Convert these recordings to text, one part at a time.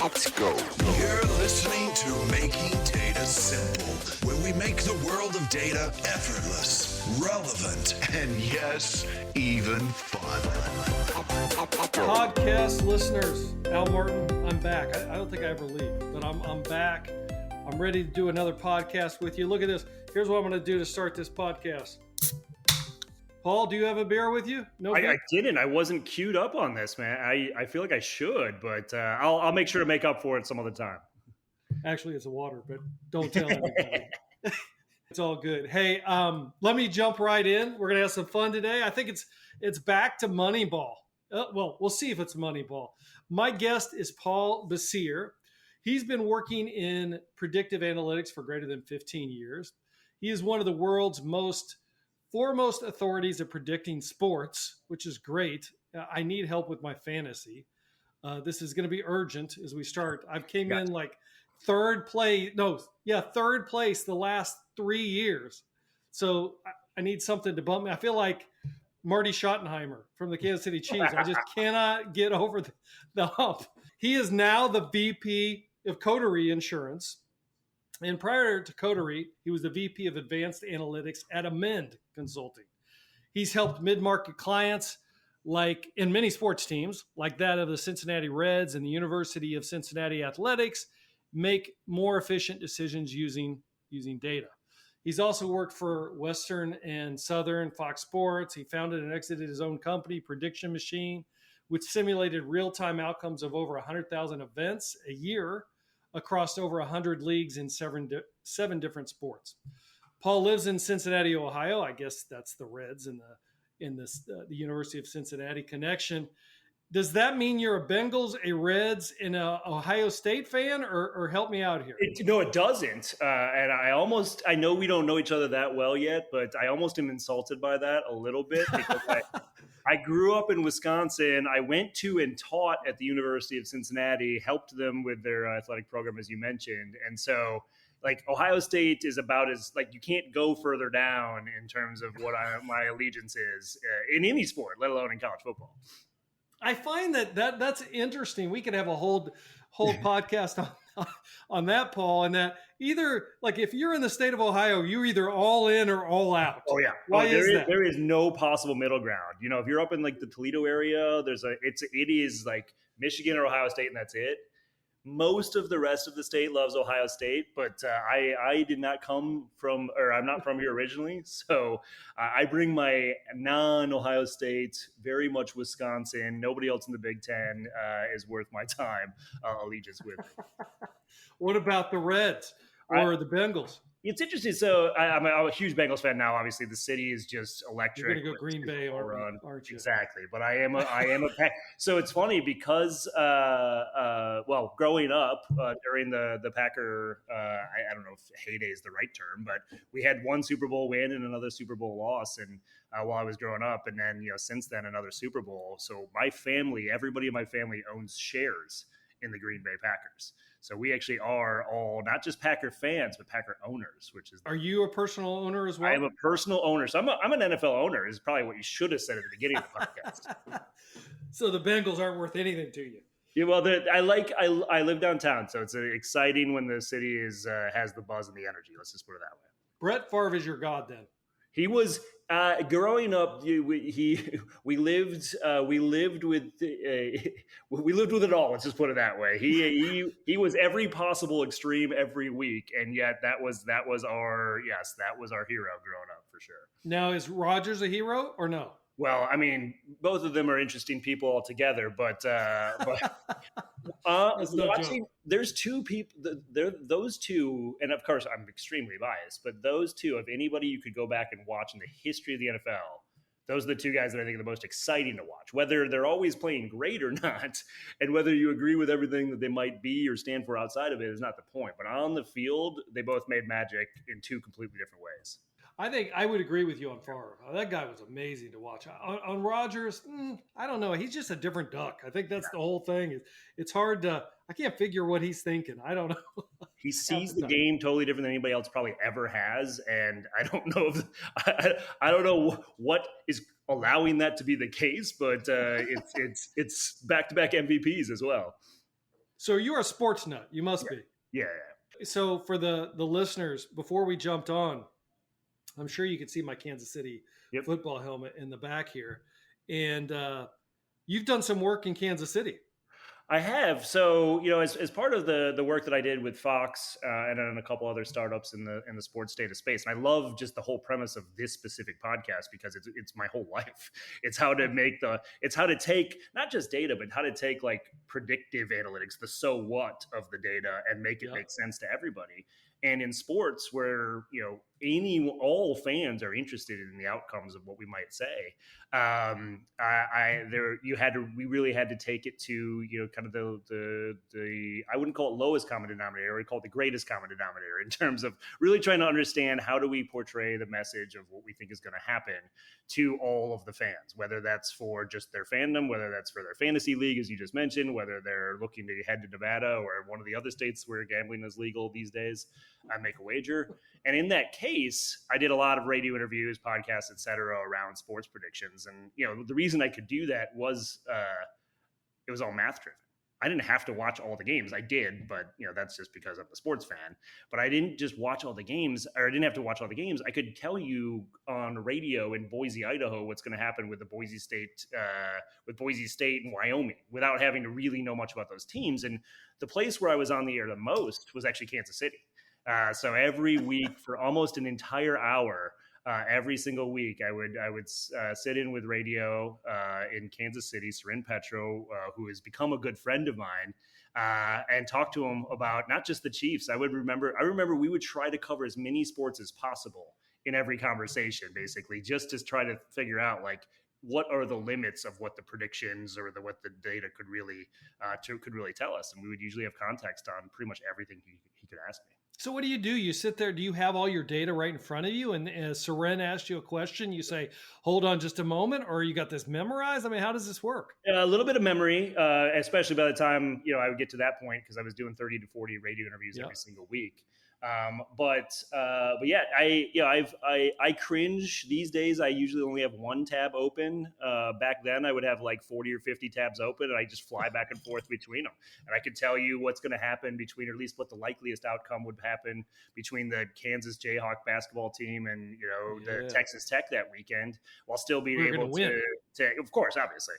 Let's go. You're listening to Making Data Simple, where we make the world of data effortless, relevant, and yes, even fun. Podcast listeners, Al Martin, I'm back. I don't think I ever leave, but I'm back. I'm ready to do another podcast with you. Look at this. Here's what I'm going to do to start this podcast. Paul, do you have a beer with you? No, I didn't. I wasn't queued up on this, man. I feel like I should, but I'll make sure to make up for it some other time. Actually, it's a water, but don't tell anybody. It's all good. Hey, let me jump right in. We're gonna have some fun today. I think it's back to Moneyball. Well, we'll see if it's Moneyball. My guest is Paul Bessire. He's been working in predictive analytics for greater than 15 years. He is one of the world's foremost authorities at predicting sports, which is great. I need help with my fantasy. This is going to be urgent as we start. I've came in like third place the last 3 years. So I need something to bump me. I feel like Marty Schottenheimer from the Kansas City Chiefs. I just cannot get over the hump. He is now the VP of Coterie Insurance. And prior to Coterie, he was the VP of Advanced Analytics at Amend Consulting. He's helped mid-market clients like in many sports teams, like that of the Cincinnati Reds and the University of Cincinnati Athletics, make more efficient decisions using data. He's also worked for Western and Southern Fox Sports. He founded and exited his own company, Prediction Machine, which simulated real-time outcomes of over 100,000 events a year across over 100 leagues in seven different sports. Paul lives in Cincinnati, Ohio. I guess that's the Reds and the University of Cincinnati connection. Does that mean you're a Bengals, a Reds, and a Ohio State fan, or help me out here? No, it doesn't. And I know we don't know each other that well yet, but I almost am insulted by that a little bit because I grew up in Wisconsin. I went to and taught at the University of Cincinnati, helped them with their athletic program, as you mentioned. And so, like, Ohio State is about as, like, you can't go further down in terms of what my allegiance is in any sport, let alone in college football. I find that's interesting. We could have a whole podcast on that, Paul, and that either, like, if you're in the state of Ohio, you're either all in or all out. Oh yeah. Why is that? There is no possible middle ground. You know, if you're up in like the Toledo area, it is like Michigan or Ohio State, and that's it. Most of the rest of the state loves Ohio State, but I did not come from, or I'm not from here originally. So I bring my non-Ohio State, very much Wisconsin. Nobody else in the Big Ten is worth my time allegiance with. What about the Reds or the Bengals? It's interesting. So I'm a huge Bengals fan now. Obviously, the city is just electric. You're going to go Green Bay, aren't you? Exactly. But I am a so it's funny because growing up during the Packer, I don't know if heyday is the right term, but we had one Super Bowl win and another Super Bowl loss, and while I was growing up, and then since then another Super Bowl. So my family, everybody in my family owns shares in the Green Bay Packers. So we actually are all not just Packer fans, but Packer owners, which is. Are you a personal owner as well? I am a personal owner. So I'm an NFL owner is probably what you should have said at the beginning of the podcast. So the Bengals aren't worth anything to you. Yeah, well, I live downtown, so it's exciting when the city has the buzz and the energy. Let's just put it that way. Brett Favre is your god, then. He was growing up. We lived with it all. Let's just put it that way. He was every possible extreme every week, and yet that was our hero growing up for sure. Now, is Rodgers a hero or no? Well, I mean, both of them are interesting people altogether, but watching, there's two people. Those two, and of course, I'm extremely biased, but those two, if anybody you could go back and watch in the history of the NFL, those are the two guys that I think are the most exciting to watch. Whether they're always playing great or not, and whether you agree with everything that they might be or stand for outside of it is not the point. But on the field, they both made magic in two completely different ways. I think I would agree with you on Favre. That guy was amazing to watch. On Rodgers, I don't know. He's just a different duck. I think that's the whole thing. It's hard to – I can't figure what he's thinking. I don't know. He sees the game totally different than anybody else probably ever has, and I don't know I don't know what is allowing that to be the case, but it's back-to-back MVPs as well. So you're a sports nut. You must Yeah. be. Yeah. So for the listeners, before we jumped on, I'm sure you could see my Kansas City Yep. football helmet in the back here. And you've done some work in Kansas City. I have. So, as part of the work that I did with Fox and then a couple other startups in the sports data space, and I love just the whole premise of this specific podcast because it's my whole life. It's how to take not just data, but how to take like predictive analytics, the so what of the data, and make it make sense to everybody. And in sports, where all fans are interested in the outcomes of what we might say, we really had to take it to kind of the I wouldn't call it lowest common denominator, I would call it the greatest common denominator in terms of really trying to understand how do we portray the message of what we think is going to happen to all of the fans, whether that's for just their fandom, whether that's for their fantasy league, as you just mentioned, whether they're looking to head to Nevada or one of the other states where gambling is legal these days, make a wager. And in that case, I did a lot of radio interviews, podcasts, et cetera, around sports predictions. And, the reason I could do that was it was all math driven. I didn't have to watch all the games. I did, but that's just because I'm a sports fan. But I didn't just watch all the games, or I didn't have to watch all the games. I could tell you on radio in Boise, Idaho, what's going to happen with the Boise State and Wyoming, without having to really know much about those teams. And the place where I was on the air the most was actually Kansas City. So every week for almost an entire hour, every single week, I would sit in with radio in Kansas City, Seren Petro, who has become a good friend of mine, and talk to him about not just the Chiefs. I remember we would try to cover as many sports as possible in every conversation, basically, just to try to figure out like what are the limits of what the predictions or what the data could really tell us. And we would usually have context on pretty much everything he could ask me. So what do? You sit there, do you have all your data right in front of you? And as Seren asks you a question, you say, hold on just a moment, or you got this memorized? I mean, how does this work? A little bit of memory, especially by the time, I would get to that point, because I was doing 30 to 40 radio interviews every single week. But yeah, I cringe these days. I usually only have one tab open. Back then I would have like 40 or 50 tabs open, and I just fly back and forth between them. And I could tell you what's going to happen between, or at least what the likeliest outcome would happen between the Kansas Jayhawk basketball team and, the Texas Tech that weekend, while still being able to, of course, obviously,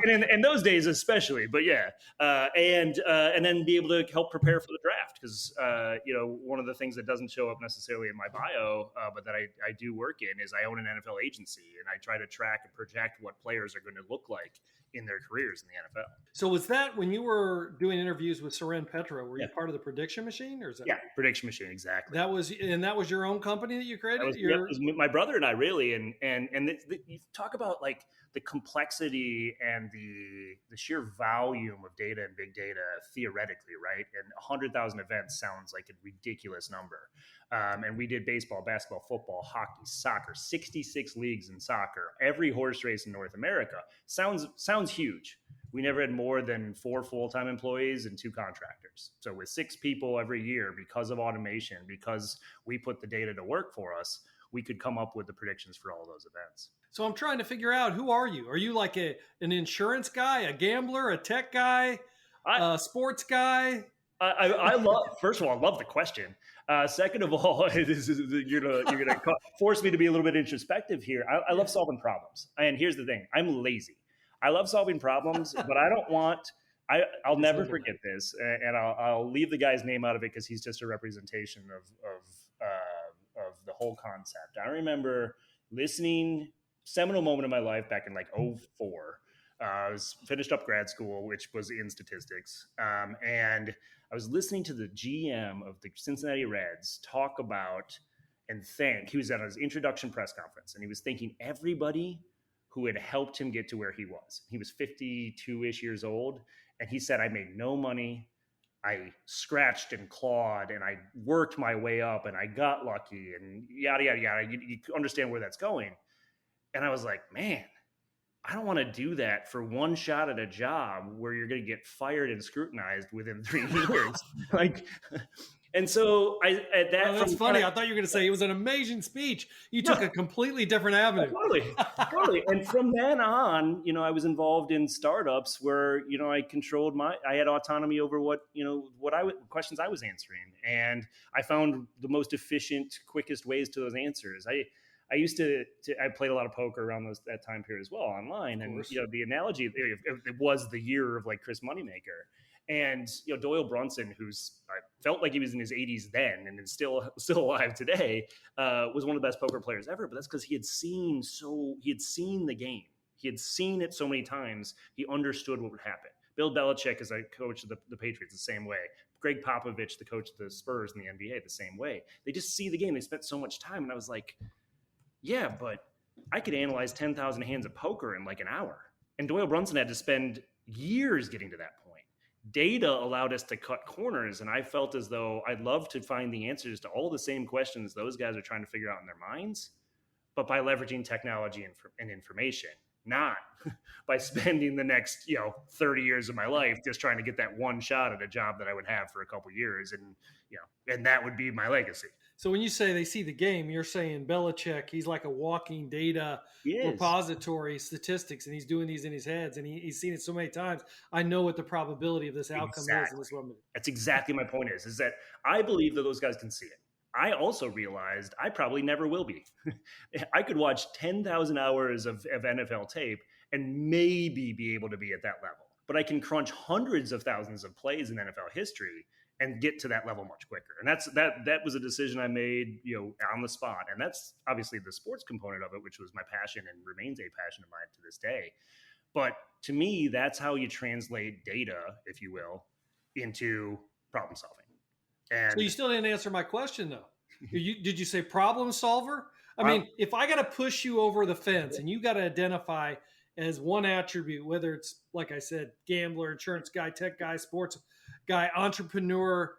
and in those days, especially, but yeah. And then be able to help prepare for the draft. Cause, one of the things that doesn't show up necessarily in my bio, but that I do work in, is I own an NFL agency, and I try to track and project what players are going to look like in their careers in the NFL. So was that when you were doing interviews with Seren Petro, were you part of the Prediction Machine, or is that? Yeah, Prediction Machine, exactly. That was your own company that you created? It was my brother and I, really. And you talk about like the complexity and the sheer volume of data and big data theoretically, right? And 100,000 events sounds like a ridiculous number. And we did baseball, basketball, football, hockey, soccer, 66 leagues in soccer, every horse race in North America. Sounds huge. We never had more than 4 full-time employees and 2 contractors. So with 6 people every year, because of automation, because we put the data to work for us, we could come up with the predictions for all those events. So I'm trying to figure out, who are you? Are you like an insurance guy, a gambler, a tech guy, a sports guy? I love, first of all, I love the question. Second of all, you're gonna force me to be a little bit introspective here. I love solving problems. And here's the thing, I'm lazy. I love solving problems, but I don't want, I'll never forget this, and I'll leave the guy's name out of it because he's just a representation of the whole concept. I remember listening, seminal moment in my life back in like 2004. I was finished up grad school, which was in statistics. And I was listening to the GM of the Cincinnati Reds talk about and thank, he was at his introduction press conference, and he was thanking everybody who had helped him get to where he was. He was 52-ish years old. And he said, I made no money. I scratched and clawed, and I worked my way up, and I got lucky, and yada, yada, yada. You understand where that's going. And I was like, man, I don't want to do that for one shot at a job where you're going to get fired and scrutinized within 3 years. Like, and so that's funny. I thought you were going to say it was an amazing speech. You took a completely different avenue. Totally. And from then on, I was involved in startups where, I had autonomy over what questions I was answering. And I found the most efficient, quickest ways to those answers. I used to I played a lot of poker around that time period as well online. And, the analogy, it was the year of like Chris Moneymaker. And Doyle Brunson, I felt like he was in his 80s then and is still alive today, was one of the best poker players ever. But that's because he had seen the game. He had seen it so many times. He understood what would happen. Bill Belichick is a coach of the Patriots the same way. Greg Popovich, the coach of the Spurs in the NBA, the same way. They just see the game. They spent so much time, and I was like, yeah, but I could analyze 10,000 hands of poker in like an hour. And Doyle Brunson had to spend years getting to that point. Data allowed us to cut corners, and I felt as though I'd love to find the answers to all the same questions those guys are trying to figure out in their minds, but by leveraging technology and information, not by spending the next 30 years of my life just trying to get that one shot at a job that I would have for a couple years, and that would be my legacy. So when you say they see the game, you're saying Belichick, he's like a walking data repository, statistics, and he's doing these in his heads, and he's seen it so many times. I know what the probability of this outcome is in this one minute. That's exactly my point is that I believe that those guys can see it. I also realized I probably never will be. I could watch 10,000 hours of NFL tape and maybe be able to be at that level. But I can crunch hundreds of thousands of plays in NFL history and get to that level much quicker. And that was a decision I made, on the spot. And that's obviously the sports component of it, which was my passion and remains a passion of mine to this day. But to me, that's how you translate data, if you will, into problem solving. And so you still didn't answer my question, though. Did you say problem solver? I mean, if I got to push you over the fence and you got to identify as one attribute, whether it's, like I said, gambler, insurance guy, tech guy, sports guy, entrepreneur,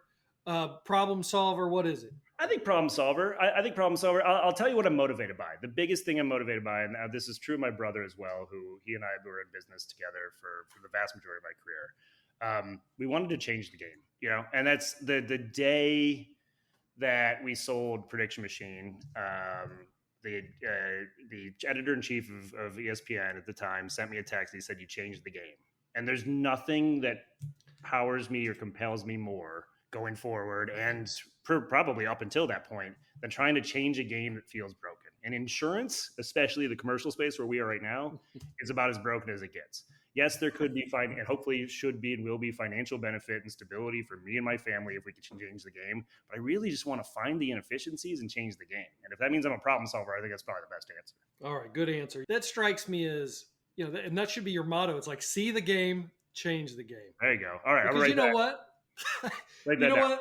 problem solver, what is it? I think problem solver. I think problem solver. I'll tell you what I'm motivated by. The biggest thing I'm motivated by, and this is true of my brother as well, who he and I were in business together for the vast majority of my career. We wanted to change the game, and that's the day that we sold Prediction Machine. The editor-in-chief of ESPN at the time sent me a text. He said, "You changed the game." And there's nothing that powers me or compels me more going forward, and probably up until that point, than trying to change a game that feels broken. And insurance, especially the commercial space where we are right now, is about as broken as it gets. Yes, there could be and hopefully should be and will be financial benefit and stability for me and my family if we could change the game. But I really just want to find the inefficiencies and change the game. And if that means I'm a problem solver, I think that's probably the best answer. All right, good answer. That strikes me as, and that should be your motto. It's like, see the game, change the game. There you go. All right. Because you know what? What?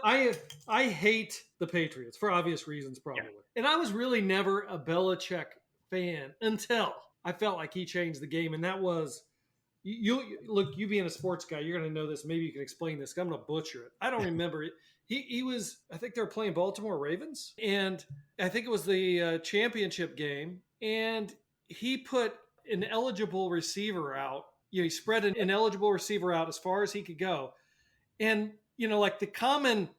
I hate the Patriots for obvious reasons, probably. Yeah. And I was really never a Belichick fan until I felt like he changed the game. And that was, you being a sports guy, you're going to know this. Maybe you can explain this. I'm going to butcher it. I don't remember it. He was, I think they were playing Baltimore Ravens. And I think it was the championship game. And he put an eligible receiver out. He spread an ineligible receiver out as far as he could go. And, like the common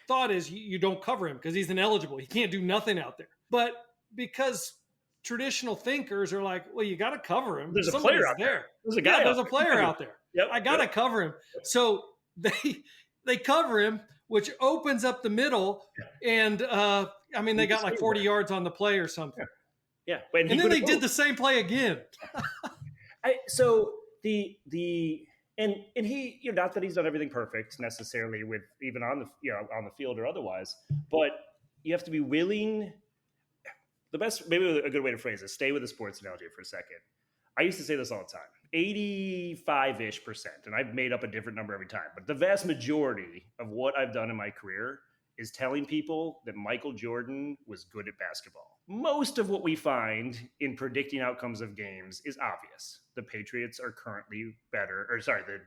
thought is you don't cover him because he's ineligible. He can't do nothing out there. But because traditional thinkers are like, well, you got to cover him. There's a player out there. There's a guy. There's a player out there. Yep. I got to cover him. So they cover him, which opens up the middle. And they got like 40 yards on the play or something. Yeah. And then they did the same play again. And he, not that he's done everything perfect necessarily with even on the field or otherwise, but you have to be willing. The best, maybe a good way to phrase it, stay with the sports analogy for a second. I used to say this all the time, 85-ish%, and I've made up a different number every time, but the vast majority of what I've done in my career is telling people that Michael Jordan was good at basketball. Most of what we find in predicting outcomes of games is obvious. The Patriots are currently better,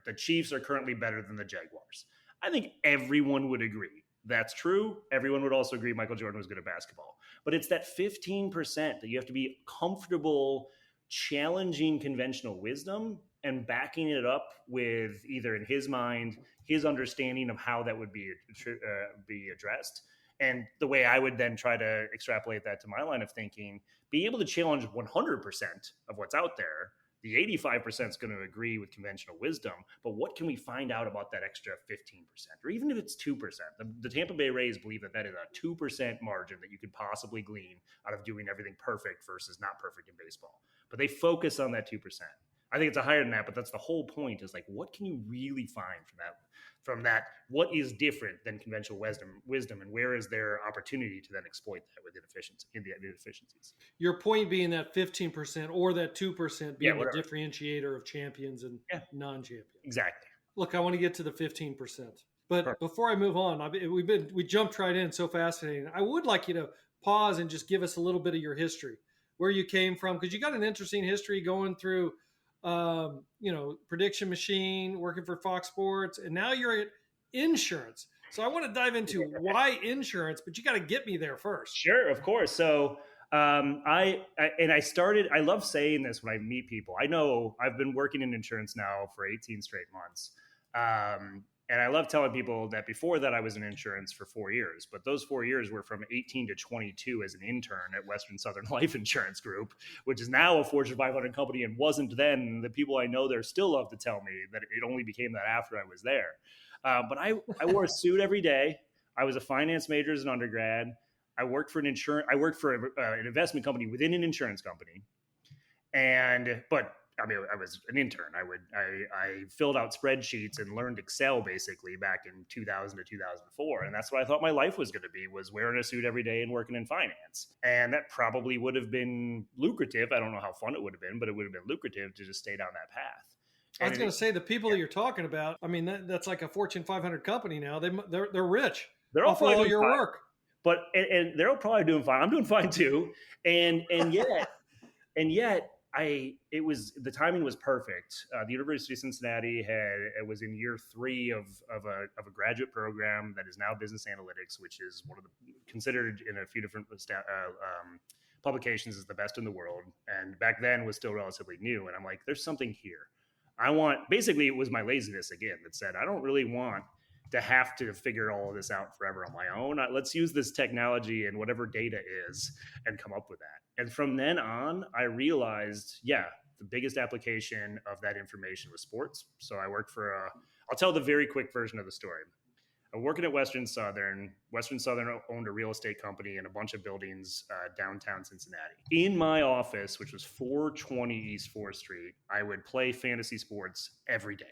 the Chiefs are currently better than the Jaguars. I think everyone would agree that's true. Everyone would also agree Michael Jordan was good at basketball. But it's that 15% that you have to be comfortable challenging conventional wisdom and backing it up with either, in his mind, his understanding of how that would be addressed. And the way I would then try to extrapolate that to my line of thinking, be able to challenge 100% of what's out there. The 85% is going to agree with conventional wisdom, but what can we find out about that extra 15%? Or even if it's 2%, the Tampa Bay Rays believe that that is a 2% margin that you could possibly glean out of doing everything perfect versus not perfect in baseball. But they focus on that 2%. I think it's a higher than that, but that's the whole point, is like, what can you really find from that? What is different than conventional wisdom, and where is there opportunity to then exploit that with inefficiencies? Your point being that 15% or that 2% being the whatever. differentiator of champions and non-champions. Exactly. Look, I want to get to the 15%, but before I move on, we jumped right in, so fascinating. I would like you to pause and just give us a little bit of your history, where you came from, because you got an interesting history going through prediction machine, working for Fox Sports, and now you're at insurance. So I want to dive into why insurance, but you got to get me there first. Sure, of course. So I love saying this when I meet people. I know I've been working in insurance now for 18 straight months. And I love telling people that before that I was in insurance for 4 years, but those 4 years were from 18 to 22 as an intern at Western Southern Life Insurance Group, which is now a Fortune 500 company and wasn't then. The people I know there still love to tell me that it only became that after I was there. But I wore a suit every day. I was a finance major as an undergrad. I worked for an investment company within an insurance company. But I was an intern. I filled out spreadsheets and learned Excel basically back in 2000 to 2004. And that's what I thought my life was going to be, was wearing a suit every day and working in finance. And that probably would have been lucrative. I don't know how fun it would have been, but it would have been lucrative to just stay down that path. I was going to say, the people that you're talking about, I mean, that's like a Fortune 500 company now. They're rich. They're all follow your work. But and they're all probably doing fine. I'm doing fine too. And yet the timing was perfect. The University of Cincinnati was in year 3 of a graduate program that is now business analytics, which is one of the considered in a few different publications as the best in the world. And back then was still relatively new. And I'm like, there's something here. Basically it was my laziness again that said, I don't really want to have to figure all of this out forever on my own. Let's use this technology and whatever data is and come up with that. And from then on, I realized, the biggest application of that information was sports. So I worked I'll tell the very quick version of the story. I'm working at Western Southern. Western Southern owned a real estate company and a bunch of buildings downtown Cincinnati. In my office, which was 420 East 4th Street, I would play fantasy sports every day.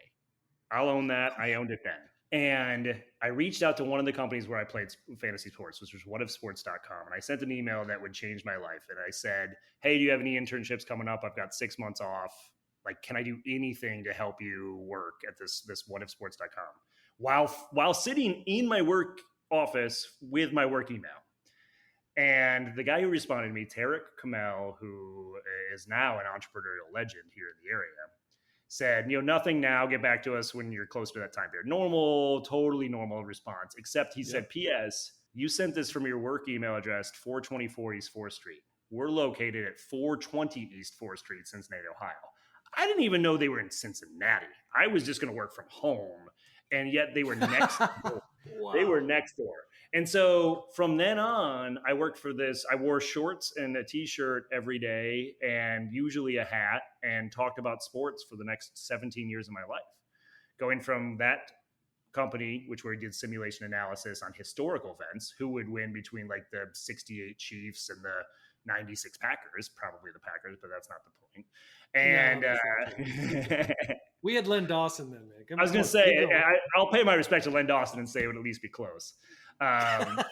I'll own that. I owned it then. And I reached out to one of the companies where I played fantasy sports, which was whatifsports.com. And I sent an email that would change my life. And I said, hey, do you have any internships coming up? I've got 6 months off. Like, can I do anything to help you work at this whatifsports.com? While sitting in my work office with my work email. And the guy who responded to me, Tarek Kamel, who is now an entrepreneurial legend here in the area, said, nothing now, get back to us when you're close to that time period. Totally normal response, except he said, P.S., you sent this from your work email address, 424 East 4th Street. We're located at 420 East 4th Street, Cincinnati, Ohio. I didn't even know they were in Cincinnati. I was just going to work from home. And yet they were next door. Wow. They were next door. And so from then on, I worked for this. I wore shorts and a T-shirt every day and usually a hat, and talked about sports for the next 17 years of my life. Going from that company, which we did simulation analysis on historical events, who would win between like the 68 Chiefs and the 96 Packers, probably the Packers, but that's not the point. And we had Len Dawson then, man. I was going to say, I'll pay my respect to Len Dawson and say it would at least be close. But,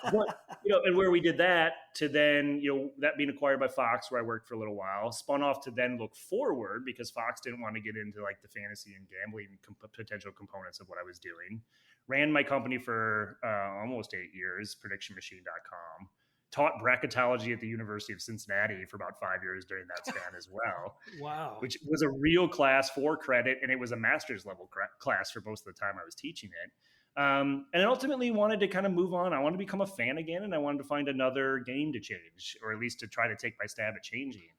and where we did that to then, that being acquired by Fox, where I worked for a little while, spun off to then look forward because Fox didn't want to get into like the fantasy and gambling potential components of what I was doing. Ran my company for almost 8 years, predictionmachine.com. Taught bracketology at the University of Cincinnati for about 5 years during that span as well. Wow. Which was a real class for credit, and it was a master's level class for most of the time I was teaching it. And I ultimately wanted to kind of move on. I wanted to become a fan again, and I wanted to find another game to change, or at least to try to take my stab at changing.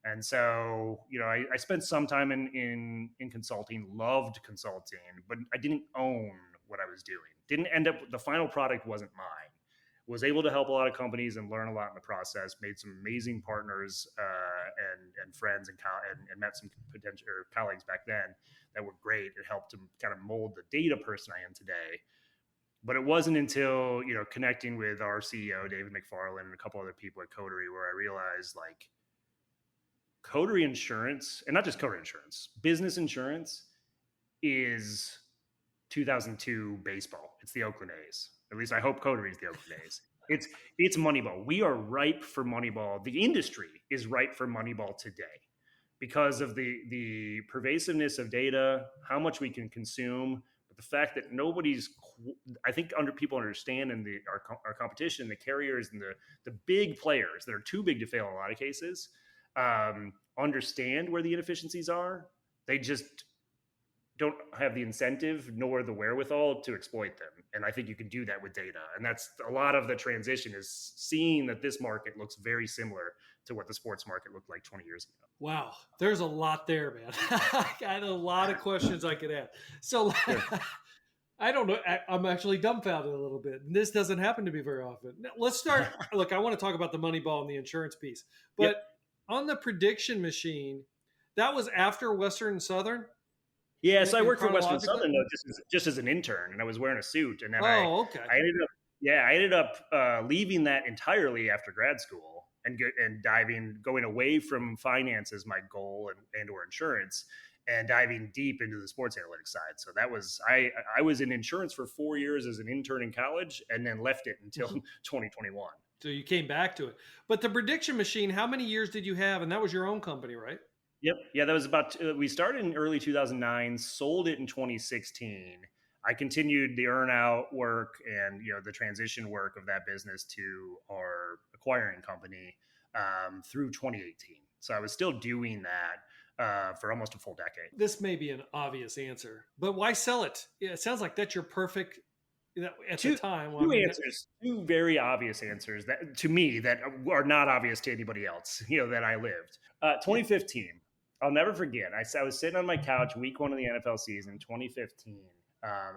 And so, I spent some time in consulting, loved consulting, but I didn't own what I was doing. Didn't end up, the final product wasn't mine. Was able to help a lot of companies and learn a lot in the process, made some amazing partners and friends and met some potential colleagues back then that were great. It helped to kind of mold the data person I am today. But it wasn't until, connecting with our CEO, David McFarland, and a couple other people at Coterie, where I realized like Coterie Insurance, and not just Coterie Insurance, business insurance is 2002 baseball. It's the Oakland A's. At least I hope Coterie is the Oakland A's. It's Moneyball. We are ripe for Moneyball. The industry is ripe for Moneyball today because of the pervasiveness of data, how much we can consume, but the fact that I think people understand in our competition, the carriers and the big players that are too big to fail in a lot of cases, understand where the inefficiencies are. They just don't have the incentive nor the wherewithal to exploit them. And I think you can do that with data. And that's a lot of the transition, is seeing that this market looks very similar to what the sports market looked like 20 years ago. Wow. There's a lot there, man. I had a lot of questions I could ask. So I don't know. I'm actually dumbfounded a little bit. And this doesn't happen to me very often. Now, let's start. Look, I want to talk about the Moneyball and the insurance piece. But on the prediction machine, that was after Western and Southern? Yeah, so I worked for Western Southern though, just as an intern, and I was wearing a suit. And then okay. I ended up leaving that entirely after grad school and going away from finance as my goal and or insurance, and diving deep into the sports analytics side. So that was I was in insurance for 4 years as an intern in college, and then left it until 2021. So you came back to it. But the prediction machine, how many years did you have? And that was your own company, right? Yep. Yeah, that was we started in early 2009, sold it in 2016. I continued the earn out work and, the transition work of that business to our acquiring company through 2018. So I was still doing that for almost a full decade. This may be an obvious answer, but why sell it? It sounds like that's your perfect at the time. Two very obvious answers that to me that are not obvious to anybody else, that I lived. 2015. I'll never forget. I was sitting on my couch week 1 of the NFL season, 2015.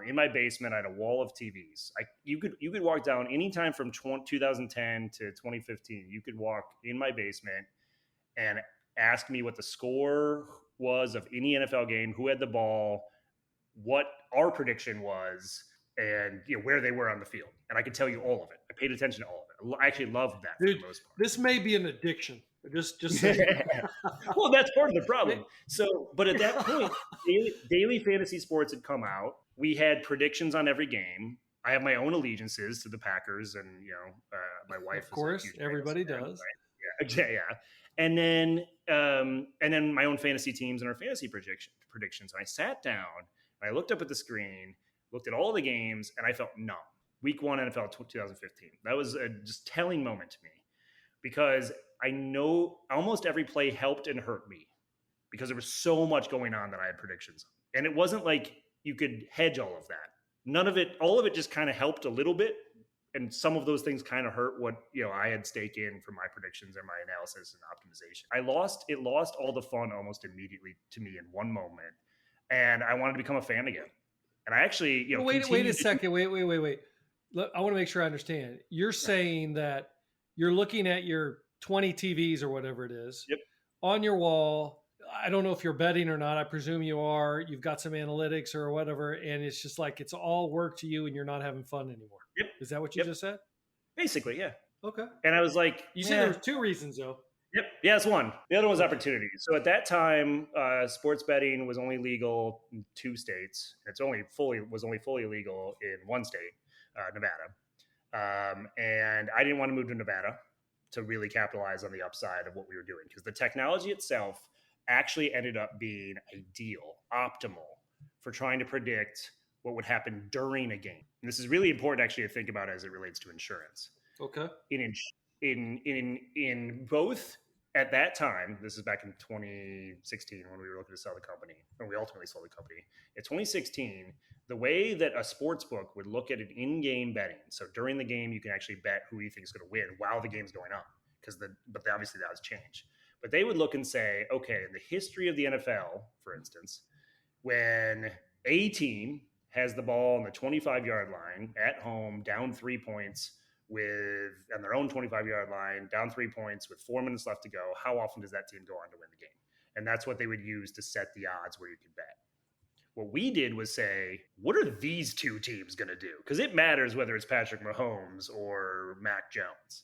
In my basement, I had a wall of TVs. You could walk down anytime from 2010 to 2015. You could walk in my basement and ask me what the score was of any NFL game, who had the ball, what our prediction was, and where they were on the field. And I could tell you all of it. I paid attention to all of it. I actually loved that for the most part. This may be an addiction. Just Well, that's part of the problem. So, but at that point, daily fantasy sports had come out. We had predictions on every game. I have my own allegiances to the Packers, and my wife. Of course, everybody does. Yeah. And then my own fantasy teams and our fantasy predictions. And I sat down and I looked up at the screen, looked at all the games, and I felt numb. Week 1 NFL 2015. That was a just telling moment to me, because I know almost every play helped and hurt me because there was so much going on that I had predictions on. And it wasn't like you could hedge all of that. All of it just kind of helped a little bit. And some of those things kind of hurt what, I had stake in for my predictions and my analysis and optimization. It lost all the fun almost immediately to me in one moment. And I wanted to become a fan again. And I actually, wait a second. Wait. Look, I want to make sure I understand. You're saying that you're looking at your 20 TVs or whatever it is on your wall. I don't know if you're betting or not. I presume you are. You've got some analytics or whatever. And it's just like, it's all work to you and you're not having fun anymore. Yep. Is that what you just said? Basically, yeah. Okay. And I was like, you said there were 2 reasons though. Yep. Yeah, that's one. The other was opportunity. So at that time, sports betting was only legal in 2 states. Was only fully legal in 1 state, Nevada. And I didn't want to move to Nevada to really capitalize on the upside of what we were doing, because the technology itself actually ended up being optimal for trying to predict what would happen during a game. And this is really important actually to think about as it relates to insurance. Okay. In both at that time, this is back in 2016 when we were looking to sell the company, and we ultimately sold the company. In 2016, the way that a sports book would look at an in-game betting, so during the game, you can actually bet who you think is going to win while the game's going on, but obviously that has changed. But they would look and say, okay, in the history of the NFL, for instance, when a team has the ball on the 25-yard line at home, down 3 points on their own 25-yard line, down 3 points with 4 minutes left to go, how often does that team go on to win the game? And that's what they would use to set the odds where you could bet. What we did was say, what are these two teams going to do? Because it matters whether it's Patrick Mahomes or Mac Jones.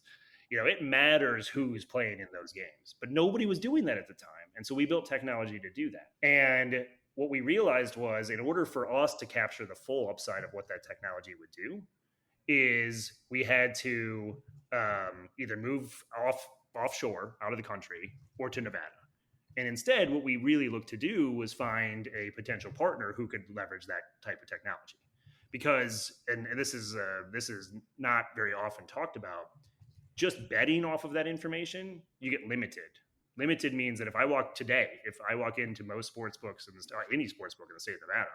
It matters who's playing in those games. But nobody was doing that at the time. And so we built technology to do that. And what we realized was, in order for us to capture the full upside of what that technology would do, is we had to either move offshore out of the country or to Nevada. And instead, what we really looked to do was find a potential partner who could leverage that type of technology. Because, and this is not very often talked about, just betting off of that information, you get limited. Limited means that if I walk into most sports books any sports book in the state of Nevada,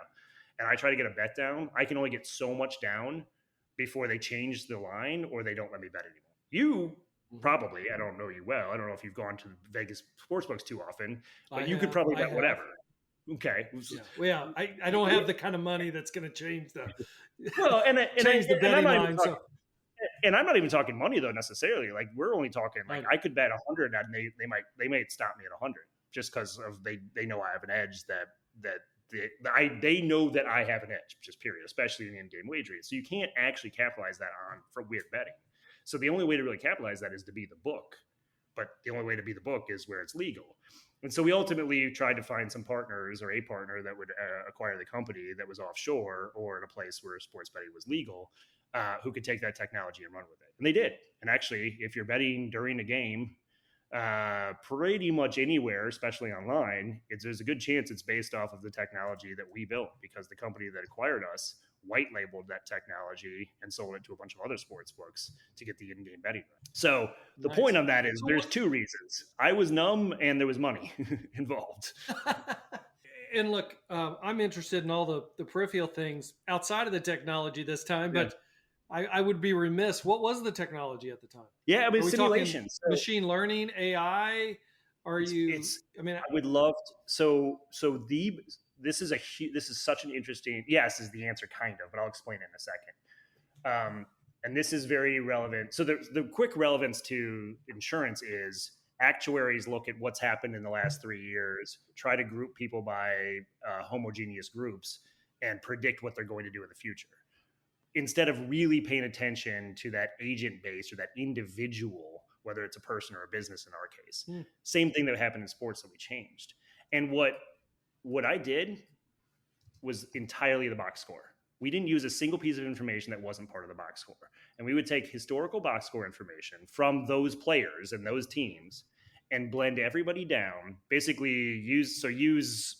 and I try to get a bet down, I can only get so much down before they change the line or they don't let me bet anymore. You probably, I don't know you well. I don't know if you've gone to Vegas sports books too often, but you could probably bet whatever. Okay. Yeah. I don't have the kind of money that's going to change the betting line. And I'm not even talking money though necessarily. Like, we're only talking I could bet 100 and they might stop me at 100 just because of they know I have an edge they know that I have an edge, just period, especially in in-game wagering. So you can't actually capitalize that with betting. So the only way to really capitalize that is to be the book. But the only way to be the book is where it's legal. And so we ultimately tried to find some partners or a partner that would acquire the company that was offshore or in a place where sports betting was legal, who could take that technology and run with it. And they did. And actually, if you're betting during a game, pretty much anywhere, especially online, there's a good chance it's based off of the technology that we built, because the company that acquired us white labeled that technology and sold it to a bunch of other sports books to get the in-game betting. So the point on that is there's two reasons. I was numb and there was money involved. And look, I'm interested in all the peripheral things outside of the technology this time, but I would be remiss. What was the technology at the time? Yeah, I mean, simulations, machine learning, AI. I would love to, this is such an interesting, yes is the answer, kind of, but I'll explain it in a second. And this is very relevant. So the quick relevance to insurance is actuaries look at what's happened in the last 3 years, try to group people by homogeneous groups and predict what they're going to do in the future, instead of really paying attention to that agent base or that individual, whether it's a person or a business in our case. Same thing that happened in sports that we changed. And what I did was entirely the box score. We didn't use a single piece of information that wasn't part of the box score. And we would take historical box score information from those players and those teams and blend everybody down, basically use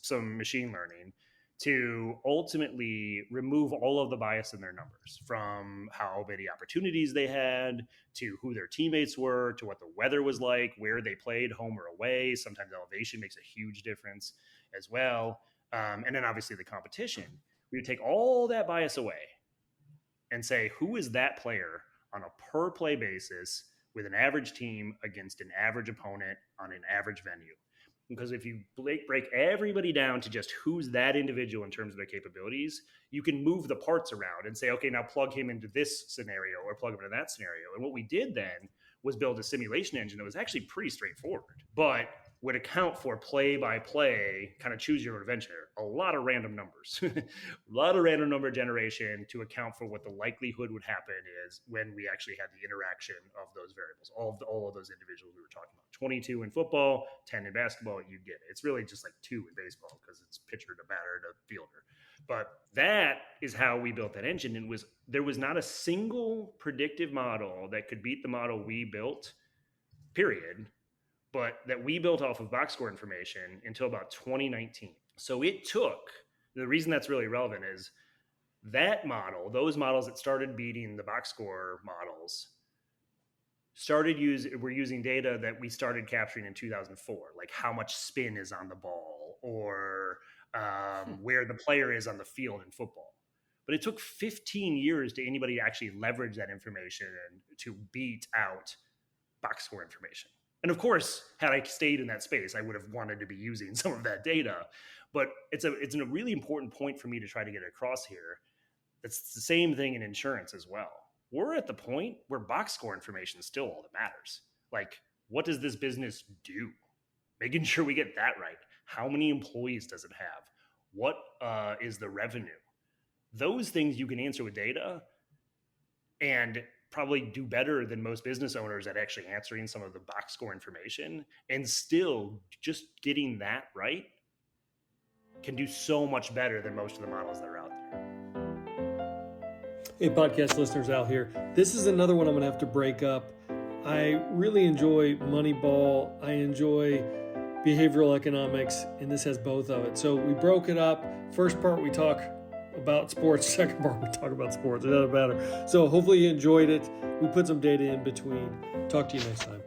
some machine learning to ultimately remove all of the bias in their numbers, from how many opportunities they had to who their teammates were to what the weather was like, where they played, home or away. Sometimes elevation makes a huge difference as well. And then obviously the competition. We would take all that bias away and say, who is that player on a per play basis with an average team against an average opponent on an average venue? Because if you break everybody down to just who's that individual in terms of their capabilities, you can move the parts around and say, okay, now plug him into this scenario or plug him into that scenario. And what we did then was build a simulation engine that was actually pretty straightforward, but would account for play-by-play, kind of choose your own adventure. A lot of random numbers, a lot of random number generation to account for what the likelihood would happen is when we actually had the interaction of those variables, all of those individuals we were talking about. 22 in football, 10 in basketball, you get it. It's really just like 2 in baseball because it's pitcher to batter to fielder. But that is how we built that engine. And there was not a single predictive model that could beat the model we built, period, but that we built off of box score information until about 2019. So it took, the reason that's really relevant is that model, those models that started beating the box score models, we're using data that we started capturing in 2004, like how much spin is on the ball or where the player is on the field in football. But it took 15 years to anybody actually leverage that information to beat out box score information. And of course, had I stayed in that space, I would have wanted to be using some of that data. But it's a really important point for me to try to get across here. It's the same thing in insurance as well. We're at the point where box score information is still all that matters. Like, what does this business do? Making sure we get that right. How many employees does it have? What is the revenue? Those things you can answer with data and probably do better than most business owners at actually answering some of the box score information. And still, just getting that right can do so much better than most of the models that are out there. Hey, podcast listeners out here. This is another one I'm going to have to break up. I really enjoy Moneyball. I enjoy behavioral economics, and this has both of it. So we broke it up. First part, we talk about sports. Second part, we talk about sports. It doesn't matter. So hopefully you enjoyed it. We put some data in between. Talk to you next time.